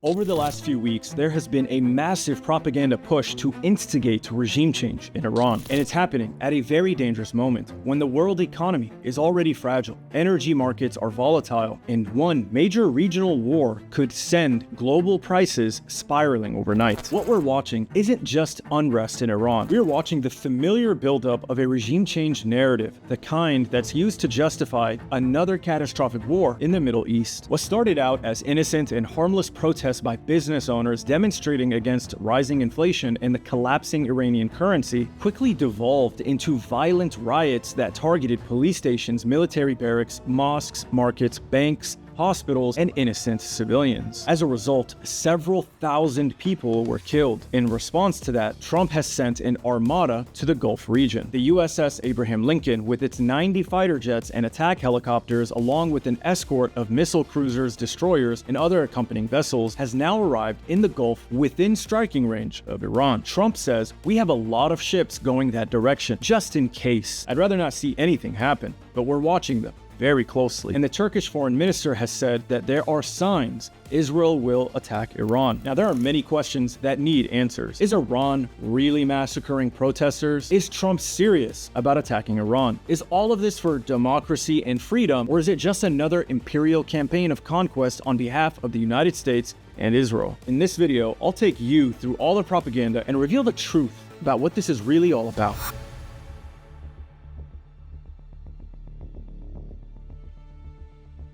Over the last few weeks, there has been a massive propaganda push to instigate regime change in Iran. And it's happening at a very dangerous moment when the world economy is already fragile, energy markets are volatile, and one major regional war could send global prices spiraling overnight. What we're watching isn't just unrest in Iran. We're watching the familiar buildup of a regime change narrative, the kind that's used to justify another catastrophic war in the Middle East. What started out as innocent and harmless protests by business owners demonstrating against rising inflation and the collapsing Iranian currency quickly devolved into violent riots that targeted police stations, military barracks, mosques, markets, banks, hospitals, and innocent civilians. As a result, several thousand people were killed. In response to that, Trump has sent an armada to the Gulf region. The USS Abraham Lincoln, with its 90 fighter jets and attack helicopters, along with an escort of missile cruisers, destroyers, and other accompanying vessels, has now arrived in the Gulf within striking range of Iran. Trump says, "We have a lot of ships going that direction, just in case. I'd rather not see anything happen, but we're watching them very closely." And the Turkish foreign minister has said that there are signs Israel will attack Iran. Now, there are many questions that need answers. Is Iran really massacring protesters? Is Trump serious about attacking Iran? Is all of this for democracy and freedom, or is it just another imperial campaign of conquest on behalf of the United States and Israel? In this video, I'll take you through all the propaganda and reveal the truth about what this is really all about.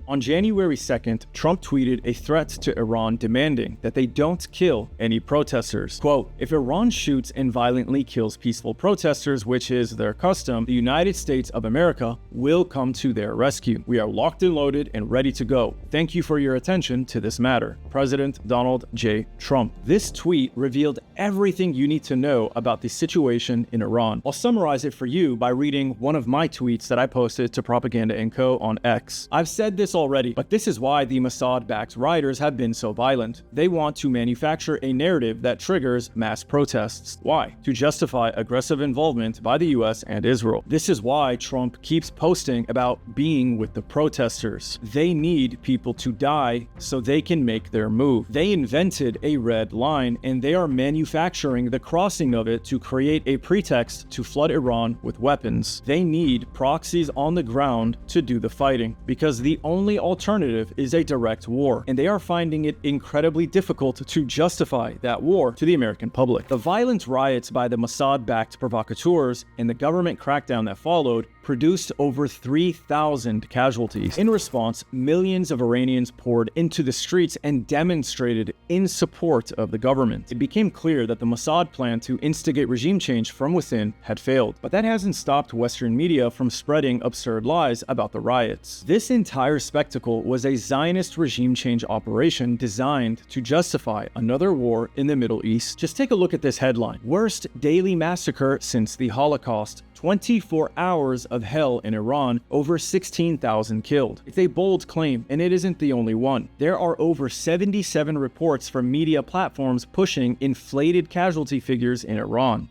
On January 2nd, Trump tweeted a threat to Iran demanding that they don't kill any protesters. Quote, "If Iran shoots and violently kills peaceful protesters, which is their custom, the United States of America will come to their rescue. We are locked and loaded and ready to go. Thank you for your attention to this matter. President Donald J. Trump." This tweet revealed everything you need to know about the situation in Iran. I'll summarize it for you by reading one of my tweets that I posted to Propaganda & Co. on X. I've said this already, but this is why the Mossad-backed rioters have been so violent. They want to manufacture a narrative that triggers mass protests. Why? To justify aggressive involvement by the US and Israel. This is why Trump keeps posting about being with the protesters. They need people to die so they can make their move. They invented a red line, and they are manufacturing the crossing of it to create a pretext to flood Iran with weapons. They need proxies on the ground to do the fighting, because the only alternative is a direct war, and they are finding it incredibly difficult to justify that war to the American public. The violent riots by the Mossad-backed provocateurs and the government crackdown that followed produced over 3,000 casualties. In response, millions of Iranians poured into the streets and demonstrated in support of the government. It became clear that the Mossad plan to instigate regime change from within had failed, but that hasn't stopped Western media from spreading absurd lies about the riots. This entire spectacle was a Zionist regime change operation designed to justify another war in the Middle East. Just take a look at this headline: "Worst daily massacre since the Holocaust. 24 hours of hell in Iran, over 16,000 killed." It's a bold claim, and it isn't the only one. There are over 77 reports from media platforms pushing inflated casualty figures in Iran.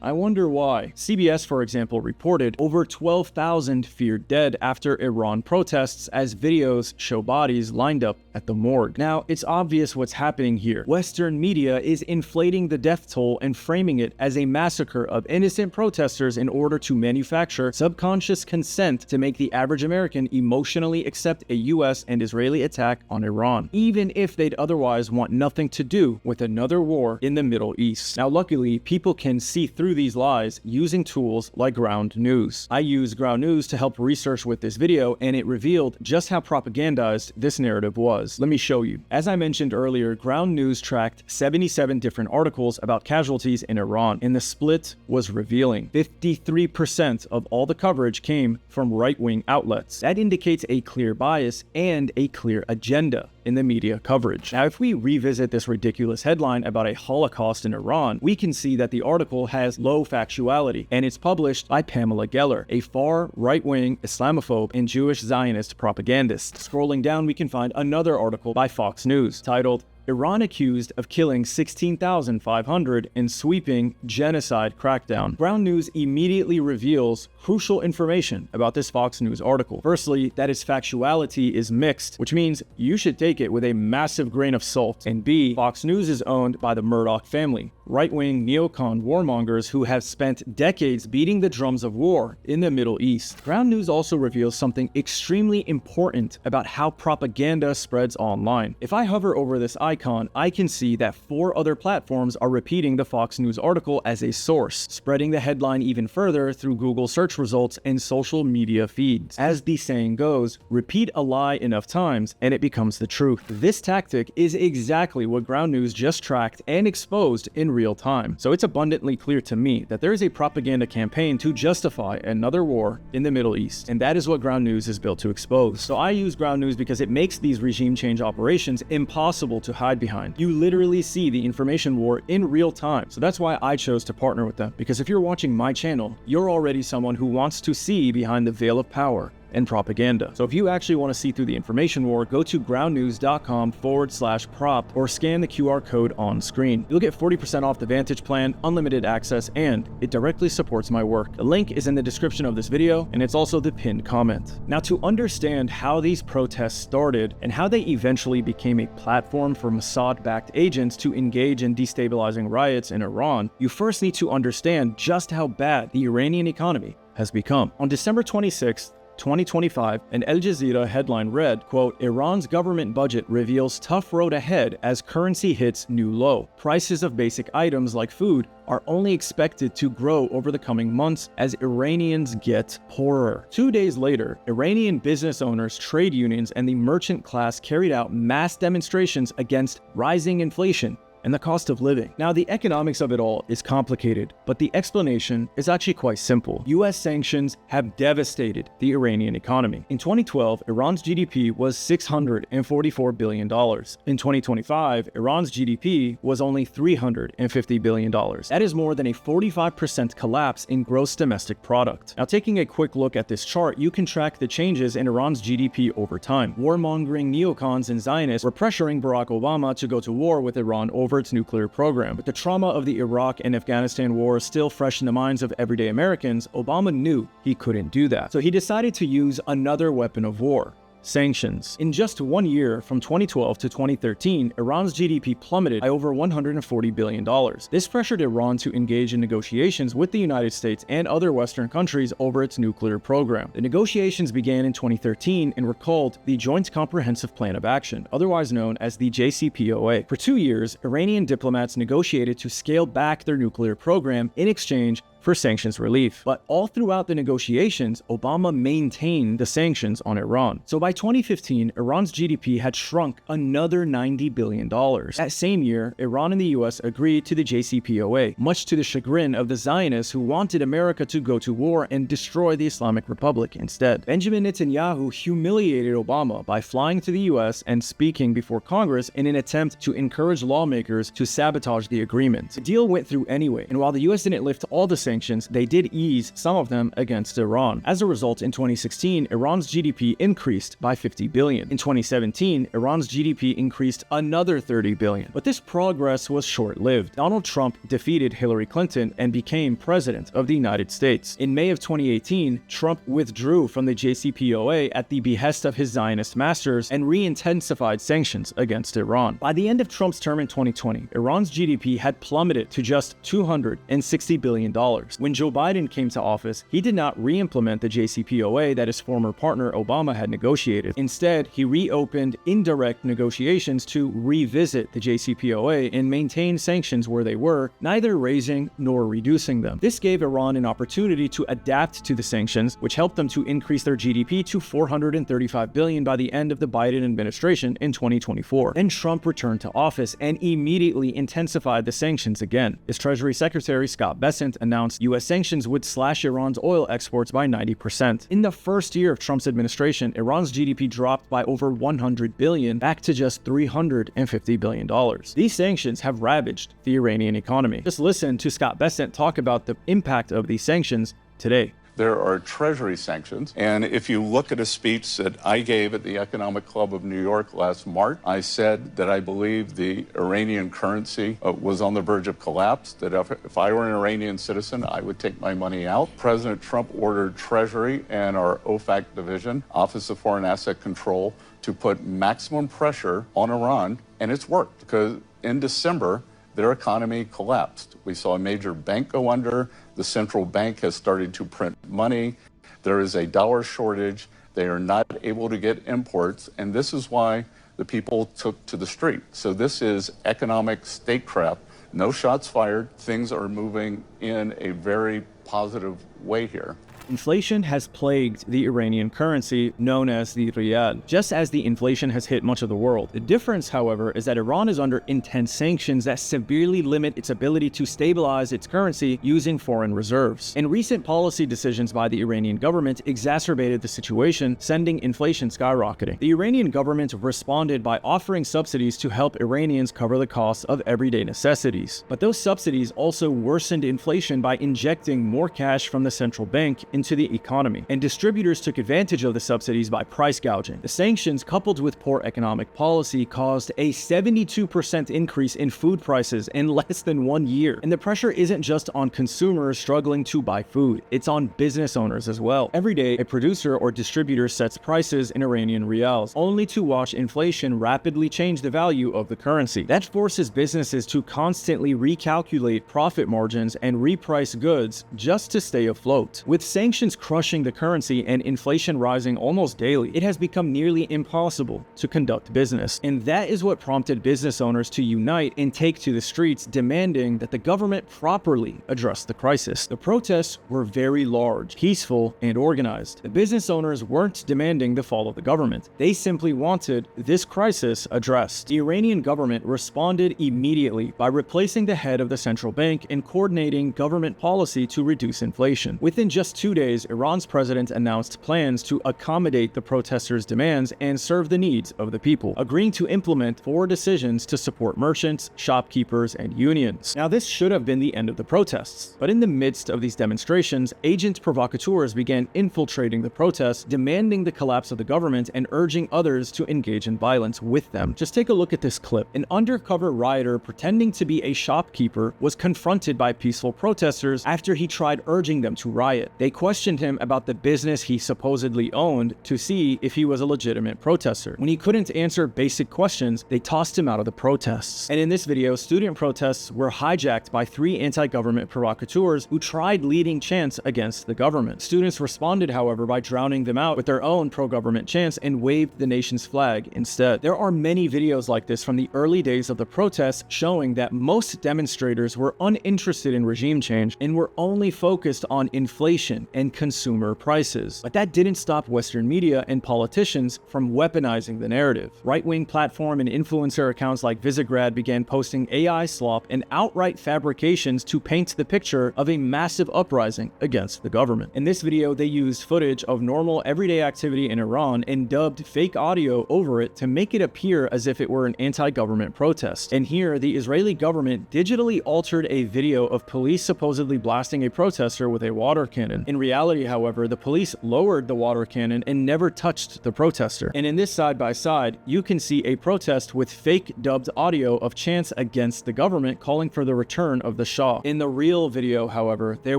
I wonder why. CBS, for example, reported over 12,000 feared dead after Iran protests as videos show bodies lined up at the morgue. Now, it's obvious what's happening here. Western media is inflating the death toll and framing it as a massacre of innocent protesters in order to manufacture subconscious consent to make the average American emotionally accept a US and Israeli attack on Iran, even if they'd otherwise want nothing to do with another war in the Middle East. Now, luckily, people can see through these lies using tools like ground news. I use ground news to help research with this video, and it revealed just how propagandized this narrative was. Let me show you. As I mentioned earlier, ground news tracked 77 different articles about casualties in Iran, and the split was revealing. 53% of all the coverage came from right-wing outlets. That indicates a clear bias and a clear agenda in the media coverage. Now, if we revisit this ridiculous headline about a Holocaust in Iran, we can see that the article has low factuality, and it's published by Pamela Geller, a far right-wing Islamophobe and Jewish Zionist propagandist. Scrolling down, we can find another article by Fox News titled, Iran accused of killing 16,500 in sweeping genocide crackdown. Ground News immediately reveals crucial information about this Fox News article. Firstly, that its factuality is mixed, which means you should take it with a massive grain of salt. And B, Fox News is owned by the Murdoch family, right-wing neocon warmongers who have spent decades beating the drums of war in the Middle East. Ground News also reveals something extremely important about how propaganda spreads online. If I hover over this icon, I can see that 4 other platforms are repeating the Fox News article as a source, spreading the headline even further through Google search results and social media feeds. As the saying goes, repeat a lie enough times and it becomes the truth. This tactic is exactly what Ground News just tracked and exposed in real time. So it's abundantly clear to me that there is a propaganda campaign to justify another war in the Middle East, and that is what Ground News is built to expose. So I use Ground News because it makes these regime change operations impossible to hide behind. You literally see the information war in real time. So that's why I chose to partner with them, because if you're watching my channel, you're already someone who wants to see behind the veil of power and propaganda. So if you actually want to see through the information war, go to groundnews.com/prop or scan the QR code on screen. You'll get 40% off the Vantage plan, unlimited access, and it directly supports my work. The link is in the description of this video, and it's also the pinned comment. Now, to understand how these protests started and how they eventually became a platform for Mossad-backed agents to engage in destabilizing riots in Iran, you first need to understand just how bad the Iranian economy has become. On December 26th, 2025, an Al Jazeera headline read, quote, "Iran's government budget reveals tough road ahead as currency hits new low. Prices of basic items like food are only expected to grow over the coming months as Iranians get poorer." 2 days later, Iranian business owners, trade unions, and the merchant class carried out mass demonstrations against rising inflation and the cost of living. Now, the economics of it all is complicated, but the explanation is actually quite simple. US sanctions have devastated the Iranian economy. In 2012, Iran's GDP was $644 billion. In 2025, Iran's GDP was only $350 billion. That is more than a 45% collapse in gross domestic product. Now, taking a quick look at this chart, you can track the changes in Iran's GDP over time. Warmongering neocons and Zionists were pressuring Barack Obama to go to war with Iran over its nuclear program. With the trauma of the Iraq and Afghanistan wars still fresh in the minds of everyday Americans, Obama knew he couldn't do that. So he decided to use another weapon of war: sanctions. In just 1 year, from 2012 to 2013, Iran's GDP plummeted by over $140 billion. This pressured Iran to engage in negotiations with the United States and other Western countries over its nuclear program. The negotiations began in 2013 and were called the Joint Comprehensive Plan of Action, otherwise known as the JCPOA. For 2 years, Iranian diplomats negotiated to scale back their nuclear program in exchange for sanctions relief. But all throughout the negotiations, Obama maintained the sanctions on Iran. So by 2015, Iran's GDP had shrunk another $90 billion. That same year, Iran and the US agreed to the JCPOA, much to the chagrin of the Zionists who wanted America to go to war and destroy the Islamic Republic instead. Benjamin Netanyahu humiliated Obama by flying to the US and speaking before Congress in an attempt to encourage lawmakers to sabotage the agreement. The deal went through anyway, and while the US didn't lift all the sanctions, they did ease some of them against Iran. As a result, in 2016, Iran's GDP increased by $50 billion. In 2017, Iran's GDP increased another $30 billion. But this progress was short-lived. Donald Trump defeated Hillary Clinton and became president of the United States. In May of 2018, Trump withdrew from the JCPOA at the behest of his Zionist masters and re-intensified sanctions against Iran. By the end of Trump's term in 2020, Iran's GDP had plummeted to just $260 billion. When Joe Biden came to office, he did not re-implement the JCPOA that his former partner Obama had negotiated. Instead, he reopened indirect negotiations to revisit the JCPOA and maintain sanctions where they were, neither raising nor reducing them. This gave Iran an opportunity to adapt to the sanctions, which helped them to increase their GDP to $435 billion by the end of the Biden administration in 2024. Then Trump returned to office and immediately intensified the sanctions again. His Treasury Secretary Scott Bessent announced U.S. sanctions would slash Iran's oil exports by 90%. In the first year of Trump's administration, Iran's GDP dropped by over $100 billion, back to just $350 billion. These sanctions have ravaged the Iranian economy. Just listen to Scott Bessent talk about the impact of these sanctions today. there are Treasury sanctions. And if you look at a speech that I gave at the Economic Club of New York last March, I said that I believe the Iranian currency was on the verge of collapse, that if I were an Iranian citizen, I would take my money out. President Trump ordered Treasury and our OFAC division, Office of Foreign Asset Control, to put maximum pressure on Iran, and it's worked because in December, their economy collapsed. We saw a major bank go under. The central bank has started to print money. There is a dollar shortage. They are not able to get imports, and this is why the people took to the street. So this is economic statecraft. No shots fired. Things are moving in a very positive way here. Inflation has plagued the Iranian currency, known as the riyal, just as the inflation has hit much of the world. The difference, however, is that Iran is under intense sanctions that severely limit its ability to stabilize its currency using foreign reserves. And recent policy decisions by the Iranian government exacerbated the situation, sending inflation skyrocketing. The Iranian government responded by offering subsidies to help Iranians cover the costs of everyday necessities. But those subsidies also worsened inflation by injecting more cash from the central bank into the economy, and distributors took advantage of the subsidies by price gouging. The sanctions, coupled with poor economic policy, caused a 72% increase in food prices in less than 1 year. And the pressure isn't just on consumers struggling to buy food, it's on business owners as well. Every day, a producer or distributor sets prices in Iranian riyals, only to watch inflation rapidly change the value of the currency. That forces businesses to constantly recalculate profit margins and reprice goods just to stay afloat. With sanctions crushing the currency and inflation rising almost daily, it has become nearly impossible to conduct business. And that is what prompted business owners to unite and take to the streets, demanding that the government properly address the crisis. The protests were very large, peaceful, and organized. The business owners weren't demanding the fall of the government. They simply wanted this crisis addressed. The Iranian government responded immediately by replacing the head of the central bank and coordinating government policy to reduce inflation. Within just 2 days, Iran's president announced plans to accommodate the protesters' demands and serve the needs of the people, agreeing to implement 4 decisions to support merchants, shopkeepers, and unions. Now, this should have been the end of the protests, but in the midst of these demonstrations, agent provocateurs began infiltrating the protests, demanding the collapse of the government and urging others to engage in violence with them. Just take a look at this clip. An undercover rioter pretending to be a shopkeeper was confronted by peaceful protesters after he tried urging them to riot. They questioned him about the business he supposedly owned to see if he was a legitimate protester. When he couldn't answer basic questions, they tossed him out of the protests. And in this video, student protests were hijacked by 3 anti-government provocateurs who tried leading chants against the government. Students responded, however, by drowning them out with their own pro-government chants and waved the nation's flag instead. There are many videos like this from the early days of the protests showing that most demonstrators were uninterested in regime change and were only focused on inflation and consumer prices. But that didn't stop Western media and politicians from weaponizing the narrative. Right-wing platform and influencer accounts like Visegrad began posting AI slop and outright fabrications to paint the picture of a massive uprising against the government. In this video, they used footage of normal everyday activity in Iran and dubbed fake audio over it to make it appear as if it were an anti-government protest. And here, the Israeli government digitally altered a video of police supposedly blasting a protester with a water cannon. In reality, however, the police lowered the water cannon and never touched the protester. And in this side-by-side, you can see a protest with fake dubbed audio of chants against the government calling for the return of the Shah. In the real video, however, there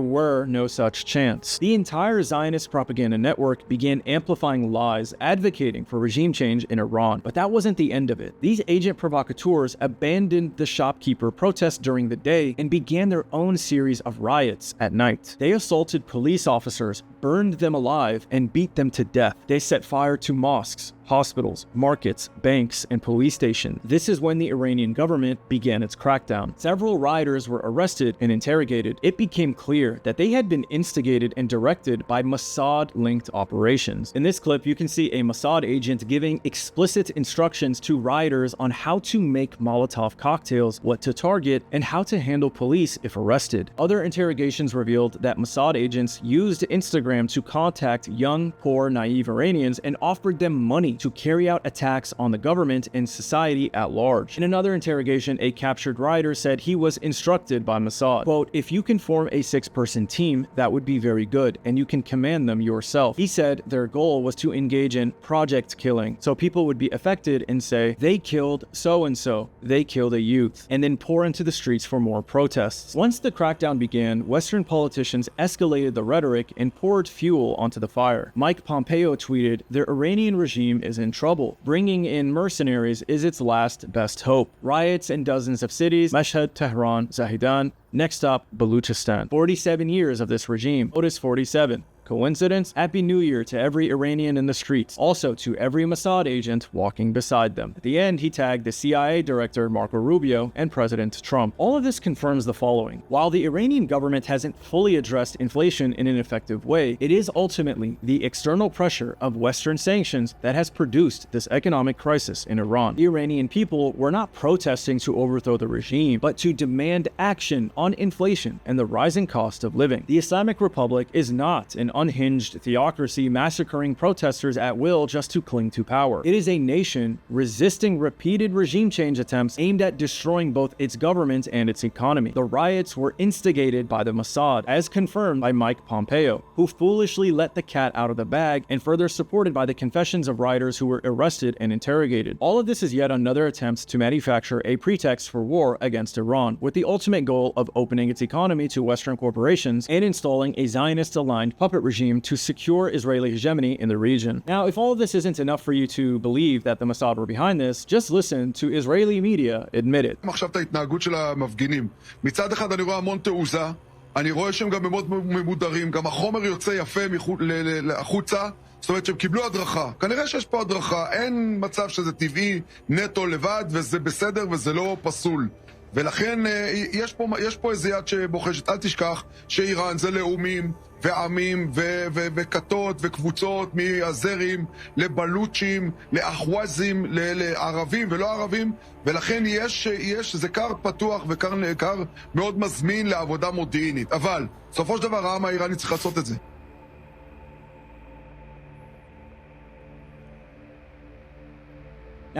were no such chants. The entire Zionist propaganda network began amplifying lies advocating for regime change in Iran. But that wasn't the end of it. These agent provocateurs abandoned the shopkeeper protests during the day and began their own series of riots at night. They assaulted police officers, burned them alive, and beat them to death. They set fire to mosques, hospitals, markets, banks, and police stations. This is when the Iranian government began its crackdown. Several rioters were arrested and interrogated. It became clear that they had been instigated and directed by Mossad-linked operations. In this clip, you can see a Mossad agent giving explicit instructions to rioters on how to make Molotov cocktails, what to target, and how to handle police if arrested. Other interrogations revealed that Mossad agents used Instagram program to contact young, poor, naive Iranians and offered them money to carry out attacks on the government and society at large. In another interrogation, a captured rioter said he was instructed by Mossad, quote, "If you can form a 6-person team, that would be very good, and you can command them yourself." He said their goal was to engage in project killing, so people would be affected and say, "They killed so-and-so, they killed a youth," and then pour into the streets for more protests. Once the crackdown began, Western politicians escalated the rhetoric and poured fuel onto the fire. Mike Pompeo tweeted, "The Iranian regime is in trouble. Bringing in mercenaries is its last best hope." Riots in dozens of cities, Mashhad, Tehran, Zahedan. Next stop, Baluchistan. 47 years of this regime. Otis 47. Coincidence? Happy New Year to every Iranian in the streets. Also to every Mossad agent walking beside them. At the end, he tagged the CIA director Marco Rubio and President Trump. All of this confirms the following. While the Iranian government hasn't fully addressed inflation in an effective way, it is ultimately the external pressure of Western sanctions that has produced this economic crisis in Iran. The Iranian people were not protesting to overthrow the regime, but to demand action on inflation and the rising cost of living. The Islamic Republic is not an unhinged theocracy massacring protesters at will just to cling to power. It is a nation resisting repeated regime change attempts aimed at destroying both its government and its economy. The riots were instigated by the Mossad, as confirmed by Mike Pompeo, who foolishly let the cat out of the bag, and further supported by the confessions of rioters who were arrested and interrogated. All of this is yet another attempt to manufacture a pretext for war against Iran, with the ultimate goal of opening its economy to Western corporations and installing a Zionist-aligned puppet regime to secure Israeli hegemony in the region. Now, if all of this isn't enough for you to believe that the Mossad were behind this, just listen to Israeli media admit it. עכשיו את ההתנהגות של המפגינים. מצד אחד אני רואה המון תעוזה, אני רואה שהם גם מאוד ממודרים, גם החומר יוצא יפה החוצה, זאת אומרת שהם קיבלו הדרכה. כנראה שיש פה הדרכה, אין מצב שזה טבעי, נטו לבד, וזה בסדר וזה לא פסול. ולכן יש פה איזה יד שבוחשת. אל תשכח שאיראן זה לאומים ועמים וכתות וקבוצות מהזרים לבלוצ'ים, לאחווזים, לערבים ולא ערבים, ולכן זה קר פתוח וקר מאוד מזמין לעבודה מודיעינית. אבל בסופו של דבר העם האיראני צריך לעשות את זה.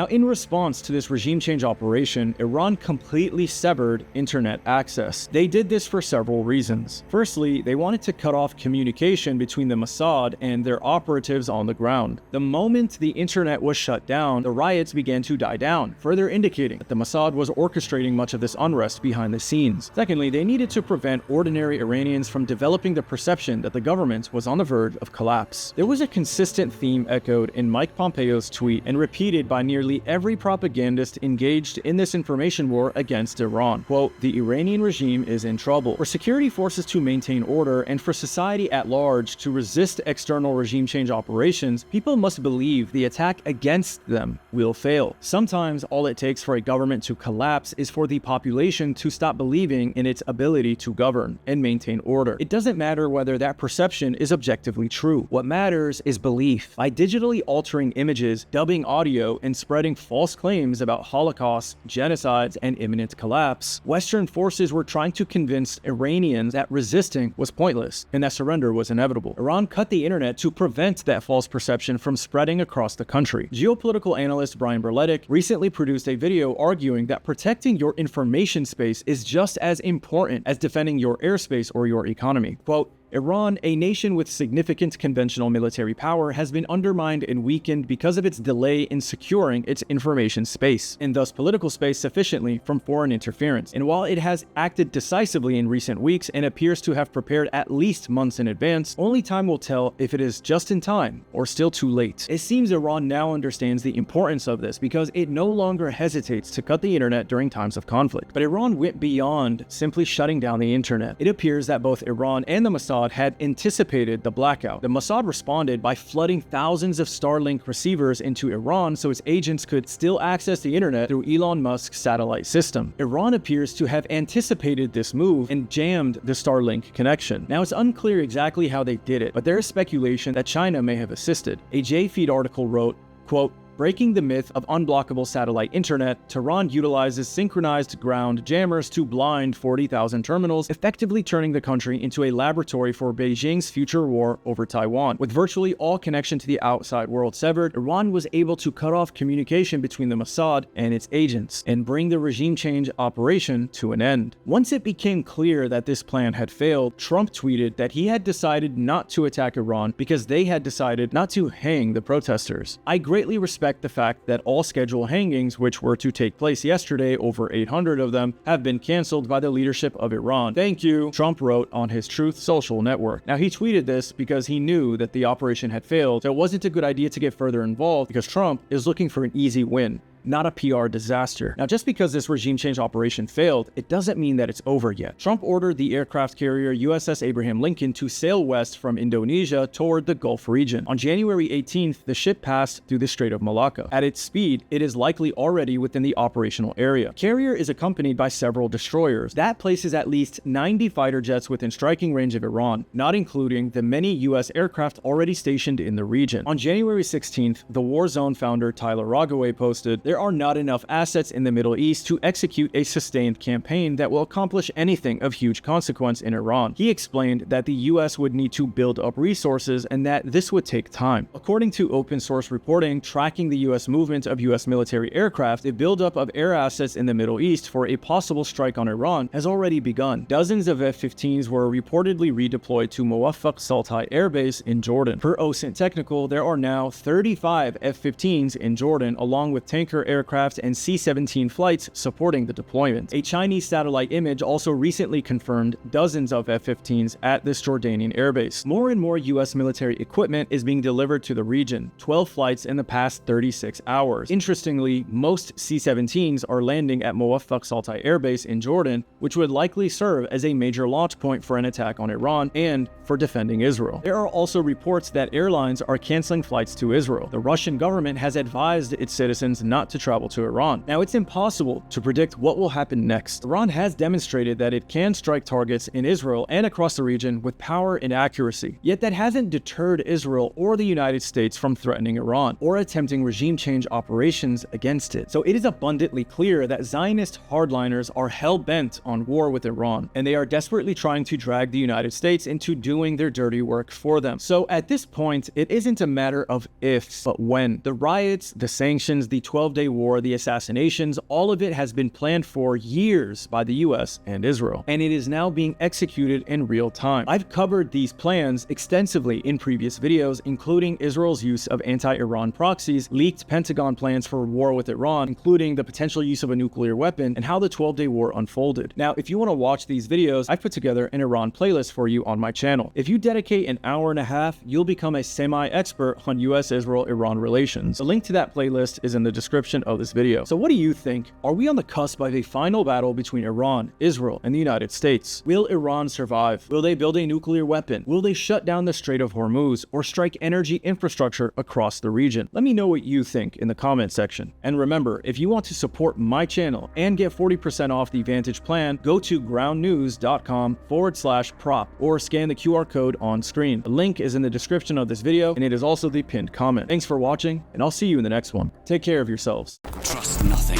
Now, in response to this regime change operation, Iran completely severed internet access. They did this for several reasons. Firstly, they wanted to cut off communication between the Mossad and their operatives on the ground. The moment the internet was shut down, the riots began to die down, further indicating that the Mossad was orchestrating much of this unrest behind the scenes. Secondly, they needed to prevent ordinary Iranians from developing the perception that the government was on the verge of collapse. There was a consistent theme echoed in Mike Pompeo's tweet and repeated by nearly every propagandist engaged in this information war against Iran. Quote, "The Iranian regime is in trouble. For security forces to maintain order and for society at large to resist external regime change operations, people must believe the attack against them will fail. Sometimes all it takes for a government to collapse is for the population to stop believing in its ability to govern and maintain order. It doesn't matter whether that perception is objectively true. What matters is belief. By digitally altering images, dubbing audio, and spreading false claims about Holocaust, genocides, and imminent collapse, Western forces were trying to convince Iranians that resisting was pointless and that surrender was inevitable. Iran cut the internet to prevent that false perception from spreading across the country. Geopolitical analyst Brian Berletic recently produced a video arguing that protecting your information space is just as important as defending your airspace or your economy. Quote, "Iran, a nation with significant conventional military power, has been undermined and weakened because of its delay in securing its information space, and thus political space sufficiently from foreign interference. And while it has acted decisively in recent weeks and appears to have prepared at least months in advance, only time will tell if it is just in time or still too late." It seems Iran now understands the importance of this because it no longer hesitates to cut the internet during times of conflict. But Iran went beyond simply shutting down the internet. It appears that both Iran and the Mossad had anticipated the blackout. The Mossad responded by flooding thousands of Starlink receivers into Iran so its agents could still access the internet through Elon Musk's satellite system. Iran appears to have anticipated this move and jammed the Starlink connection. Now, it's unclear exactly how they did it, but there is speculation that China may have assisted. A JFeed article wrote, quote, Breaking the myth of unblockable satellite internet, Tehran utilizes synchronized ground jammers to blind 40,000 terminals, effectively turning the country into a laboratory for Beijing's future war over Taiwan. With virtually all connection to the outside world severed, Iran was able to cut off communication between the Mossad and its agents, and bring the regime change operation to an end. Once it became clear that this plan had failed, Trump tweeted that he had decided not to attack Iran because they had decided not to hang the protesters. I greatly respect the fact that all scheduled hangings, which were to take place yesterday, over 800 of them, have been canceled by the leadership of Iran. Thank you, Trump wrote on his Truth Social network. Now, he tweeted this because he knew that the operation had failed, so it wasn't a good idea to get further involved because Trump is looking for an easy win, not a PR disaster. Now, just because this regime change operation failed, it doesn't mean that it's over yet. Trump ordered the aircraft carrier USS Abraham Lincoln to sail west from Indonesia toward the Gulf region. On January 18th, the ship passed through the Strait of Malacca. At its speed, it is likely already within the operational area. Carrier is accompanied by several destroyers. That places at least 90 fighter jets within striking range of Iran, not including the many US aircraft already stationed in the region. On January 16th, the Warzone founder Tyler Rogaway posted, "There are not enough assets in the Middle East to execute a sustained campaign that will accomplish anything of huge consequence in Iran." He explained that the US would need to build up resources and that this would take time. According to open source reporting tracking the US movement of US military aircraft, the buildup of air assets in the Middle East for a possible strike on Iran has already begun. Dozens of F-15s were reportedly redeployed to Muwaffaq Saltai Air Base in Jordan. Per OSINT Technical, there are now 35 F-15s in Jordan, along with tanker aircraft and C-17 flights supporting the deployment. A Chinese satellite image also recently confirmed dozens of F-15s at this Jordanian airbase. More and more US military equipment is being delivered to the region, 12 flights in the past 36 hours. Interestingly, most C-17s are landing at Muwaffaq Saltai Airbase in Jordan, which would likely serve as a major launch point for an attack on Iran and for defending Israel. There are also reports that airlines are canceling flights to Israel. The Russian government has advised its citizens not to travel to Iran. Now, it's impossible to predict what will happen next. Iran has demonstrated that it can strike targets in Israel and across the region with power and accuracy. Yet that hasn't deterred Israel or the United States from threatening Iran or attempting regime change operations against it. So it is abundantly clear that Zionist hardliners are hell-bent on war with Iran, and they are desperately trying to drag the United States into doing their dirty work for them. So at this point, it isn't a matter of if, but when. The riots, the sanctions, the 12-day war, the assassinations, all of it has been planned for years by the US and Israel, and it is now being executed in real time. I've covered these plans extensively in previous videos, including Israel's use of anti-Iran proxies, leaked Pentagon plans for war with Iran, including the potential use of a nuclear weapon, and how the 12-day war unfolded. Now, if you want to watch these videos, I've put together an Iran playlist for you on my channel. If you dedicate an hour and a half, you'll become a semi-expert on US-Israel-Iran relations. The link to that playlist is in the description of this video. So what do you think? Are we on the cusp of a final battle between Iran, Israel, and the United States? Will Iran survive? Will they build a nuclear weapon? Will they shut down the Strait of Hormuz or strike energy infrastructure across the region? Let me know what you think in the comment section. And remember, if you want to support my channel and get 40% off the Vantage plan, go to groundnews.com/prop or scan the QR code on screen. The link is in the description of this video, and it is also the pinned comment. Thanks for watching, and I'll see you in the next one. Take care of yourselves. Trust nothing.